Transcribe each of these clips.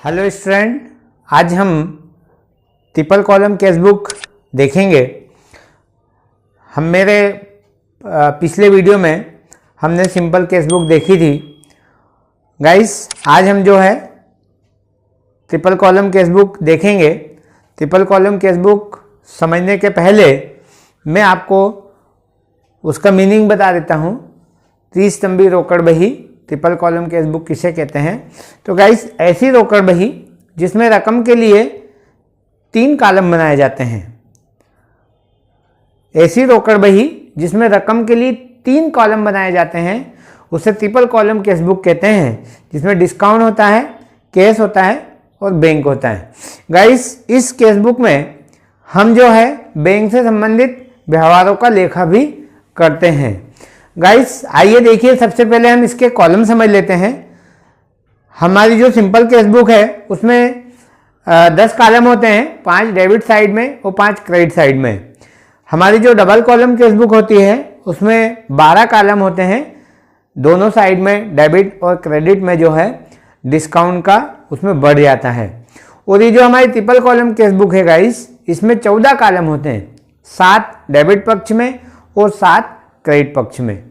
Hello student, आज हम triple column cash book देखेंगे। हम मेरे पिछले वीडियो में हमने सिंपल कैश बुक देखी थी। गाइस, आज हम जो है ट्रिपल कॉलम कैश बुक देखेंगे। ट्रिपल कॉलम कैश बुक समझने के पहले मैं आपको उसका मीनिंग बता देता हूँ। त्रिस्तंभी रोकड़ बही ट्रिपल कॉलम कैश बुक किसे कहते हैं? तो गाइस, ऐसी रोकड़ बही जिसमें रकम के लिए 3 कॉलम बनाए जाते हैं। ऐसी रोकड़ बही जिसमें रकम के लिए 3 कॉलम बनाए जाते हैं उसे ट्रिपल कॉलम कैश बुक कहते हैं, जिसमें डिस्काउंट होता है, कैश होता है और बैंक होता है। गाइस, इस कैश बुक में हम जो है बैंक से संबंधित व्यवहारों का लेखा भी करते हैं। गाइस, आइए देखिए, सबसे पहले हम इसके कॉलम समझ लेते हैं। हमारी जो सिंपल कैश बुक है उसमें 10 कॉलम होते हैं, 5 डेबिट साइड में और 5 क्रेडिट साइड में। हमारी जो डबल कॉलम कैश बुक होती है उसमें 12 कॉलम होते हैं, दोनों साइड में डेबिट और क्रेडिट में जो है डिस्काउंट का उसमें बढ़ जाता है। और ये जो हमारी ट्रिपल कॉलम कैश बुक है गाइस, इसमें 14 कॉलम होते हैं, 7 डेबिट पक्ष में और 7 क्रेडिट पक्ष में।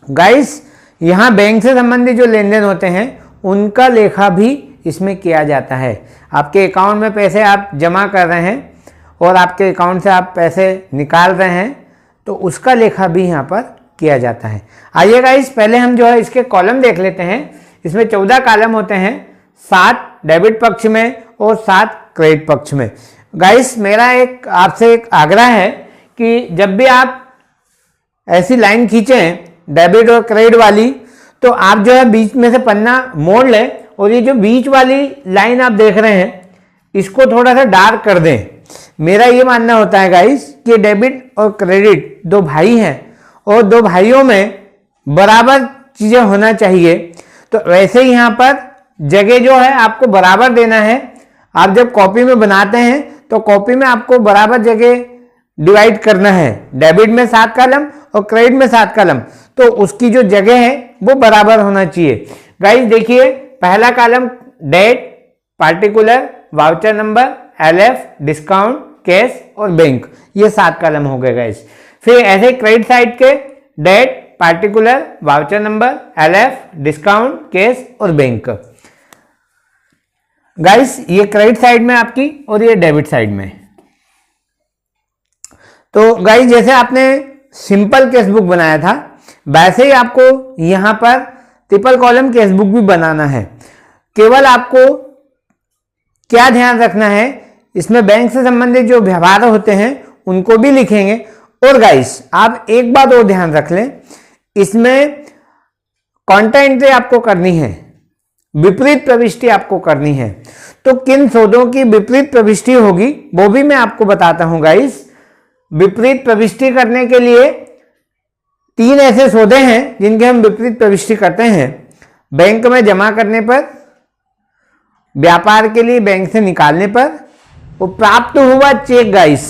गाइस, यहाँ बैंक से संबंधित जो लेन देन होते हैं उनका लेखा भी इसमें किया जाता है। आपके अकाउंट में पैसे आप जमा कर रहे हैं और आपके अकाउंट से आप पैसे निकाल रहे हैं, तो उसका लेखा भी यहाँ पर किया जाता है। आइए गाइस, पहले हम जो है इसके कॉलम देख लेते हैं। इसमें 14 कॉलम होते हैं, 7 डेबिट पक्ष में और 7 क्रेडिट पक्ष में। गाइस, मेरा आपसे एक आग्रह है कि जब भी आप ऐसी लाइन खींचें डेबिट और क्रेडिट वाली, तो आप जो है बीच में से पन्ना मोड़ लें और ये जो बीच वाली लाइन आप देख रहे हैं इसको थोड़ा सा डार्क कर दें। मेरा ये मानना होता है गाइस कि डेबिट और क्रेडिट 2 भाई हैं और 2 भाइयों में बराबर चीज़ें होना चाहिए। तो वैसे ही यहाँ पर जगह जो है आपको बराबर देना है। आप जब कॉपी में बनाते हैं तो कॉपी में आपको बराबर जगह डिवाइड करना है। डेबिट में 7 कॉलम और क्रेडिट में 7 कॉलम, तो उसकी जो जगह है वो बराबर होना चाहिए। गाइस देखिए, पहला column date, particular, voucher number, LF, discount, cash और बैंक, ये 7 कॉलम हो गए गाइस। फिर ऐसे क्रेडिट साइड के date, particular, voucher number, LF, discount, cash और बैंक। गाइस, ये क्रेडिट साइड में आपकी और ये डेबिट साइड में। तो गाइस, जैसे आपने सिंपल कैश बुक बनाया था वैसे ही आपको यहाँ पर ट्रिपल कॉलम कैश बुक भी बनाना है। केवल आपको क्या ध्यान रखना है, इसमें बैंक से संबंधित जो व्यवहार होते हैं उनको भी लिखेंगे। और गाइस, आप एक बात और ध्यान रख लें, इसमें काउंटर एंट्री आपको करनी है, विपरीत प्रविष्टि आपको करनी है। तो किन सौदों की विपरीत प्रविष्टि होगी वो भी मैं आपको बताता हूं गाइस। विपरीत प्रविष्टि करने के लिए 3 ऐसे सौदे हैं जिनके हम विपरीत प्रविष्टि करते हैं। बैंक में जमा करने पर, व्यापार के लिए बैंक से निकालने पर, वो प्राप्त हुआ चेक गाइस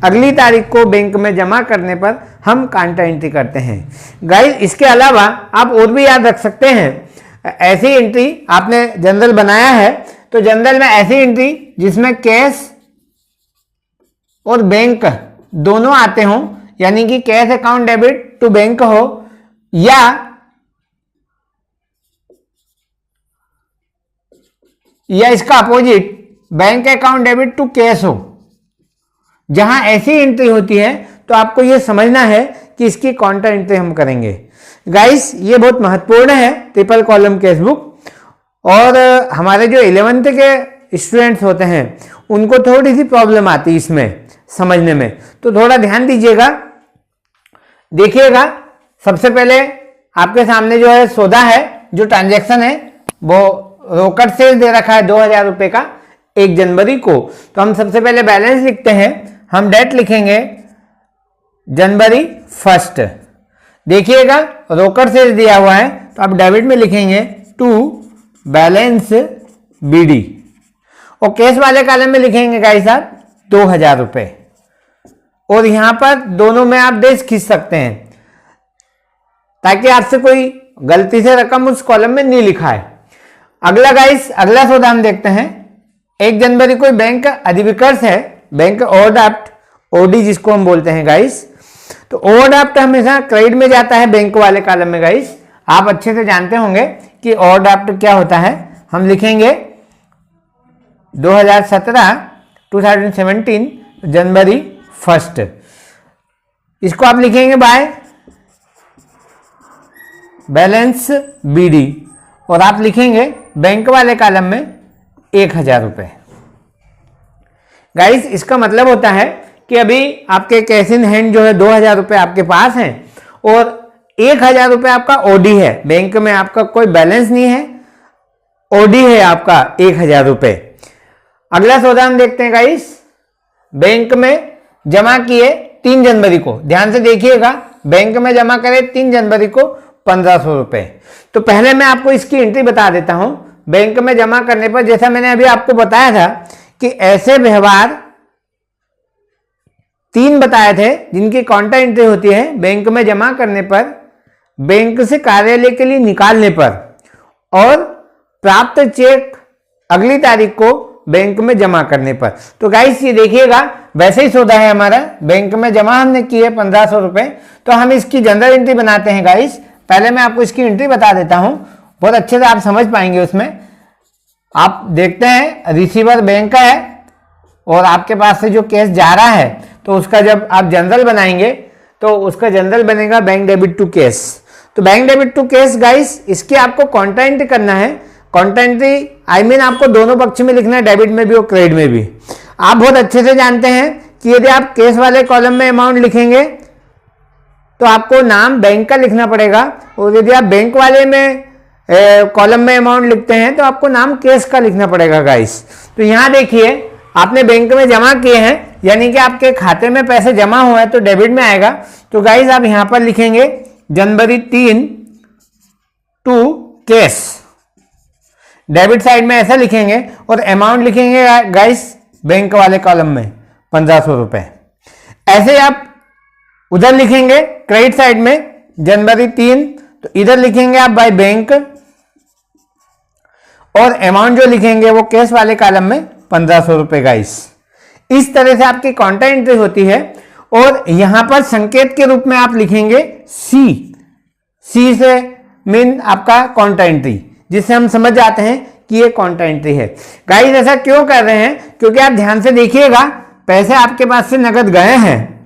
अगली तारीख को बैंक में जमा करने पर हम काउंटर एंट्री करते हैं। गाइस, इसके अलावा आप और भी याद रख सकते हैं। ऐसी एंट्री आपने जनरल बनाया है तो जनरल में ऐसी एंट्री जिसमें कैश और बैंक दोनों आते हों, यानी कि cash account debit to bank हो या इसका opposite bank account debit to cash हो। जहां ऐसी एंट्री होती है तो आपको यह समझना है कि इसकी काउंटर एंट्री हम करेंगे। गाइस, ये बहुत महत्वपूर्ण है ट्रिपल कॉलम कैश बुक। और हमारे जो 11th के स्टूडेंट्स होते हैं उनको थोड़ी सी प्रॉब्लम आती है इसमें समझने में, तो थोड़ा ध्यान दीजिएगा। देखिएगा, सबसे पहले आपके सामने जो है सौदा है, जो ट्रांजैक्शन है वो रोकड़ से दे रखा है 2000 रुपए का 1 जनवरी को। तो हम सबसे पहले बैलेंस लिखते हैं। हम डेट लिखेंगे जनवरी 1। देखिएगा, रोकड़ से दिया हुआ है तो आप डेबिट में लिखेंगे टू बैलेंस बीडी और कैश वाले कॉलम में लिखेंगे गाइस आप 2000 रुपए। और यहां पर दोनों में आप डेज खींच सकते हैं ताकि आपसे कोई गलती से रकम उस कॉलम में नहीं लिखा है। अगला गाइस, अगला सौदा हम देखते हैं। 1 जनवरी को बैंक अधिविकर्ष है, बैंक ओवरड्राफ्ट, ओडी जिसको हम बोलते हैं गाइस। तो ओवरड्राफ्ट हमेशा क्रेडिट में जाता है बैंक वाले कॉलम में गाइस। आप अच्छे से जानते होंगे कि ओवरड्राफ्ट क्या होता है। हम लिखेंगे 2017 जनवरी 1, इसको आप लिखेंगे बाय बैलेंस बीडी, और आप लिखेंगे बैंक वाले कॉलम में 1000 रुपए। गाइस इसका मतलब होता है कि अभी आपके कैश इन हैंड जो है 2000 रुपए आपके पास हैं और 1000 रुपए आपका ओडी है, बैंक में आपका कोई बैलेंस नहीं है, ओडी है आपका 1000 रुपए। अगला सौदा हम देखते हैं गाइस, बैंक में जमा किए 3 जनवरी को, ध्यान से देखिएगा, बैंक में जमा करे 3 जनवरी को 1500 रुपए। तो पहले मैं आपको इसकी एंट्री बता देता हूं। बैंक में जमा करने पर, जैसा मैंने अभी आपको बताया था कि ऐसे व्यवहार 3 बताए थे जिनकी काउंटर एंट्री होती है बैंक में जमा करने पर, बैंक से कार्यालय के लिए निकालने पर, और प्राप्त चेक अगली तारीख को बैंक में जमा करने पर। तो गाइस ये देखिएगा वैसे ही सौदा है हमारा, बैंक में जमा हमने किए 1500 रुपए। तो हम इसकी जनरल एंट्री बनाते हैं गाइस। पहले मैं आपको इसकी एंट्री बता देता हूं, बहुत अच्छे से आप समझ पाएंगे उसमें। आप देखते हैं रिसीवर बैंक का है और आपके पास से जो कैश जा रहा है, तो उसका जब आप जनरल बनाएंगे तो उसका जनरल बनेगा बैंक डेबिट टू कैश। तो bank debit to cash guys, इसकी आपको काउंटर एंट्री करना है। काउंटर एंट्री आई मीन आपको दोनों पक्ष में लिखना है, डेबिट में भी और क्रेडिट में भी। आप बहुत अच्छे से जानते हैं कि यदि आप कैश वाले कॉलम में अमाउंट लिखेंगे तो आपको नाम बैंक का लिखना पड़ेगा, और यदि आप बैंक वाले में कॉलम में अमाउंट लिखते हैं तो आपको नाम कैश का लिखना पड़ेगा गाइस। तो यहां देखिए आपने बैंक में जमा किए हैं, यानी कि आपके खाते में पैसे जमा हुए हैं तो डेबिट में आएगा। तो गाइस आप यहां पर लिखेंगे जनवरी 3 टू कैश, डेबिट साइड में ऐसा लिखेंगे, और अमाउंट लिखेंगे गाइस बैंक वाले कॉलम में 1500 रुपए। ऐसे आप उधर लिखेंगे क्रेडिट साइड में जनवरी 3, तो इधर लिखेंगे आप बाय बैंक, और अमाउंट जो लिखेंगे वो कैश वाले कॉलम में 1500 रुपए गाइस। इस तरह से आपकी काउंटर एंट्री होती है। और यहां पर संकेत के रूप में आप लिखेंगे सी, सी से मीन आपका काउंटर एंट्री, जिससे हम समझ जाते हैं कि ये काउंटर एंट्री है। गाइस ऐसा क्यों कर रहे हैं, क्योंकि आप ध्यान से देखिएगा पैसे आपके पास से नगद गए हैं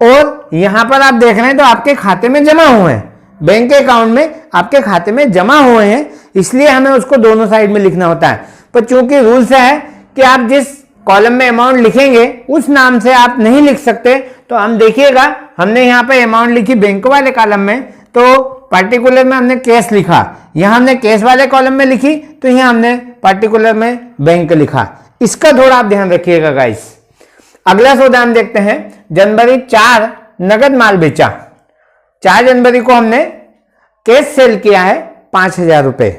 और यहां पर आप देख रहे हैं तो आपके खाते में जमा हुए हैं, बैंक के अकाउंट में आपके खाते में जमा हुए हैं, इसलिए हमें उसको दोनों साइड में लिखना होता है। पर चूंकि रूल्स है कि आप जिस कॉलम में अमाउंट लिखेंगे उस नाम से आप नहीं लिख सकते, तो हम देखिएगा हमने यहाँ पे अमाउंट लिखी बैंक वाले कॉलम में, तो पार्टिकुलर में हमने कैश लिखा, यहां हमने कैश वाले कॉलम में लिखी, तो यहां हमने पार्टिकुलर में बैंक लिखा। इसका थोड़ा आप ध्यान रखिएगा गाइस। अगला सौदा हम देखते हैं, जनवरी 4 नगद माल बेचा। 4 जनवरी को हमने कैश सेल किया है 5000 रुपए।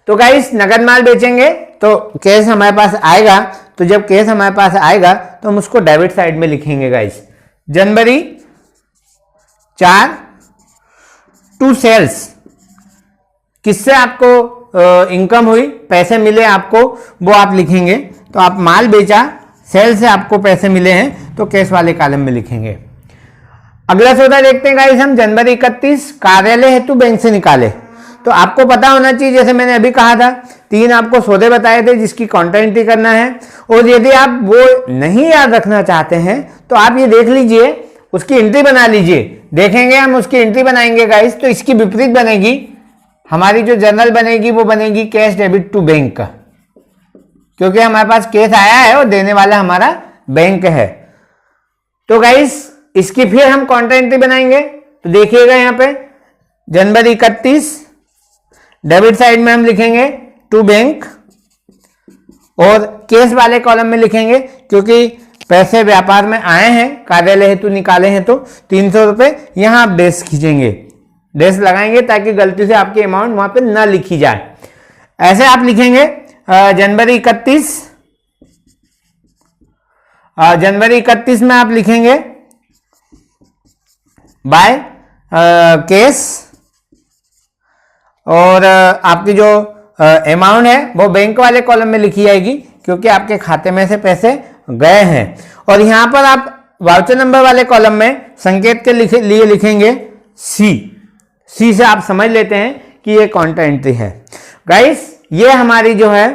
तो गाइस नगद माल बेचेंगे तो कैश हमारे पास आएगा, तो जब कैश हमारे पास आएगा तो हम उसको डेबिट साइड में लिखेंगे गाइस। जनवरी 4 टू सेल्स, किससे आपको इनकम हुई, पैसे मिले आपको, वो आप लिखेंगे। तो आप माल बेचा, सेल से आपको पैसे मिले हैं, तो कैश वाले कॉलम में लिखेंगे। अगला सौदा देखते हैं गाइस हम, जनवरी 31 कार्यालय हेतु बैंक से निकाले। तो आपको पता होना चाहिए, जैसे मैंने अभी कहा था 3 आपको सौदे बताए थे जिसकी काउंटर एंट्री करना है। और यदि आप वो नहीं याद रखना चाहते हैं तो आप ये देख लीजिए, उसकी एंट्री बना लीजिए। देखेंगे हम उसकी एंट्री बनाएंगे गाइस, तो इसकी विपरीत बनेगी, हमारी जो जर्नल बनेगी वो बनेगी कैश डेबिट टू बैंक का, क्योंकि हमारे पास कैश आया है और देने वाला हमारा बैंक है। तो गाइस इसकी फिर हम काउंटर एंट्री बनाएंगे। तो देखिएगा यहाँ पे जनवरी 31 डेबिट साइड में हम लिखेंगे टू बैंक, और कैश वाले कॉलम में लिखेंगे, क्योंकि पैसे व्यापार में आए हैं, कार्यालय हेतु निकाले हैं, तो 300 रुपए। यहां आप डैश खींचेंगे, डैश लगाएंगे ताकि गलती से आपकी अमाउंट वहां पे ना लिखी जाए। ऐसे आप लिखेंगे जनवरी 31 में आप लिखेंगे बाय कैश, और आपकी जो अमाउंट है वो बैंक वाले कॉलम में लिखी जाएगी, क्योंकि आपके खाते में से पैसे गए हैं। और यहाँ पर आप वाउचर नंबर वाले कॉलम में संकेत के लिए लिखेंगे सी से आप समझ लेते हैं कि ये काउंटर एंट्री है। गाइस ये हमारी जो है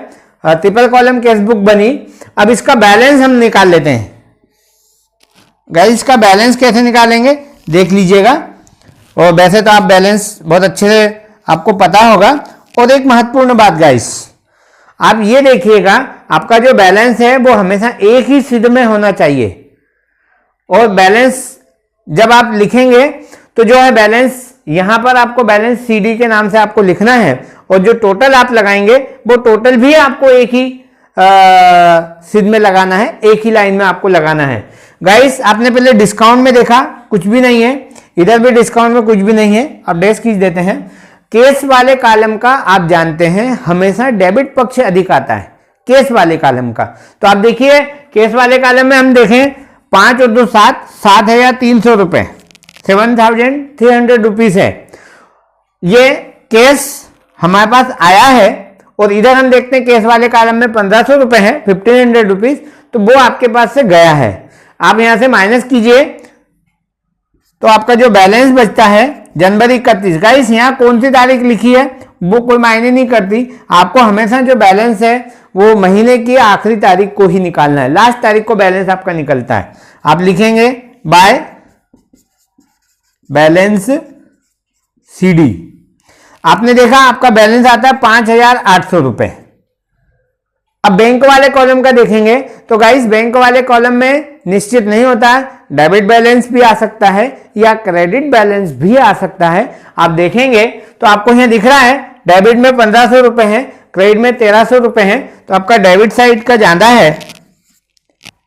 ट्रिपल कॉलम कैश बुक बनी। अब इसका बैलेंस हम निकाल लेते हैं। गाइस इसका बैलेंस कैसे निकालेंगे देख लीजिएगा, और वैसे तो आप बैलेंस बहुत अच्छे से आपको पता होगा। और एक महत्वपूर्ण बात गाइस, आप ये देखिएगा आपका जो बैलेंस है वो हमेशा एक ही शीट में होना चाहिए। और बैलेंस जब आप लिखेंगे तो जो है बैलेंस यहां पर आपको बैलेंस सीडी के नाम से आपको लिखना है, और जो टोटल आप लगाएंगे वो टोटल भी आपको एक ही शीट में लगाना है, एक ही लाइन में आपको लगाना है। गाइस आपने पहले डिस्काउंट में देखा कुछ भी नहीं है, इधर भी डिस्काउंट में कुछ भी नहीं है। अब डैश खींच देते हैं। केस वाले कॉलम का आप जानते हैं हमेशा डेबिट पक्ष अधिक आता है केस वाले कॉलम का। तो आप देखिए केस वाले कॉलम में हम देखें 5 और 2 7, 7,300 रुपए, 7,300 रुपीज है। ये केस हमारे पास आया है, और इधर हम देखते हैं केस वाले कॉलम में 1,500 रुपए है, 1,500 रुपीज, तो वो आपके पास से गया है। आप यहां से माइनस कीजिए तो आपका जो बैलेंस बचता है जनवरी 31। गाइस यहाँ कौन सी तारीख लिखी है वो कोई मायने नहीं करती, आपको हमेशा जो बैलेंस है वो महीने की आखिरी तारीख को ही निकालना है, लास्ट तारीख को बैलेंस आपका निकलता है। आप लिखेंगे बाय बैलेंस सीडी। आपने देखा आपका बैलेंस आता है 5,800 रुपए। अब बैंक वाले कॉलम का देखेंगे तो गाइस बैंक वाले कॉलम में निश्चित नहीं होता है, डेबिट बैलेंस भी आ सकता है या क्रेडिट बैलेंस भी आ सकता है। आप देखेंगे तो आपको यहाँ दिख रहा है डेबिट में 1,500 रुपए है, क्रेडिट में 1,300 रुपए है, तो आपका डेबिट साइड का ज्यादा है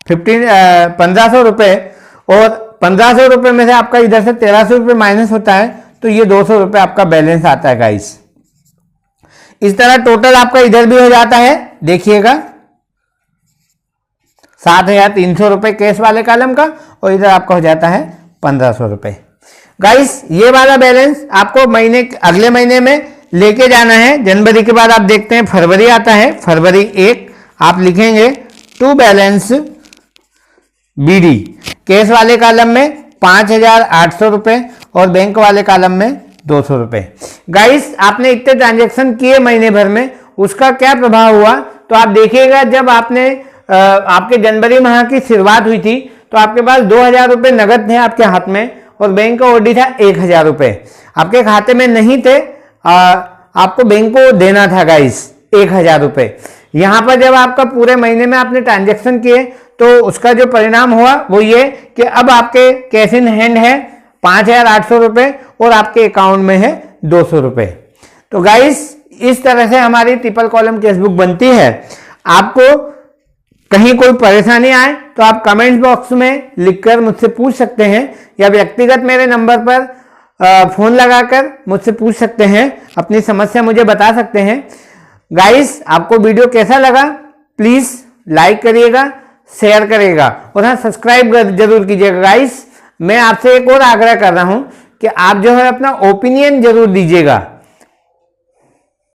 1,500 रुपए, और 1,500 रुपए में से आपका इधर से 1,300 रुपए माइनस होता है, तो ये 200 रुपए आपका बैलेंस आता है गाइस। इस तरह टोटल आपका इधर भी हो जाता है, देखिएगा 7,300 रुपए केस वाले कॉलम का, और इधर आपका हो जाता है 1,500 रुपए। गाइस ये वाला बैलेंस आपको अगले महीने में लेके जाना है। जनवरी के बाद आप देखते हैं फरवरी आता है, फरवरी 1 आप लिखेंगे टू बैलेंस बीडी। केस वाले कॉलम में 5,800 रुपए और बैंक वाले कॉलम में 200 रुपए। गाइस आपने इतने ट्रांजेक्शन किए महीने भर में, उसका क्या प्रभाव हुआ तो आप देखिएगा। जब आपने आपके जनवरी माह की शुरुआत हुई थी तो आपके पास 2,000 रुपए नगद थे आपके हाथ में, और बैंक का ओडी था 1,000 रुपए आपके खाते में नहीं थे, आपको बैंक को देना था गाइस 1,000 रुपए। यहां पर जब आपका पूरे महीने में आपने ट्रांजेक्शन किए तो उसका जो परिणाम हुआ वो ये कि अब आपके कैश इन हैंड है 5,800 रुपए और आपके अकाउंट में है 200 रुपए। तो गाइस इस तरह से हमारी ट्रिपल कॉलम कैश बुक बनती है। आपको कहीं कोई परेशानी आए तो आप कमेंट बॉक्स में लिखकर मुझसे पूछ सकते हैं, या व्यक्तिगत मेरे नंबर पर फोन लगाकर मुझसे पूछ सकते हैं, अपनी समस्या मुझे बता सकते हैं। गाइस आपको वीडियो कैसा लगा प्लीज लाइक करिएगा, शेयर करिएगा, और हाँ सब्सक्राइब जरूर कीजिएगा। गाइस मैं आपसे एक और आग्रह कर रहा हूं कि आप जो है अपना ओपिनियन जरूर दीजिएगा।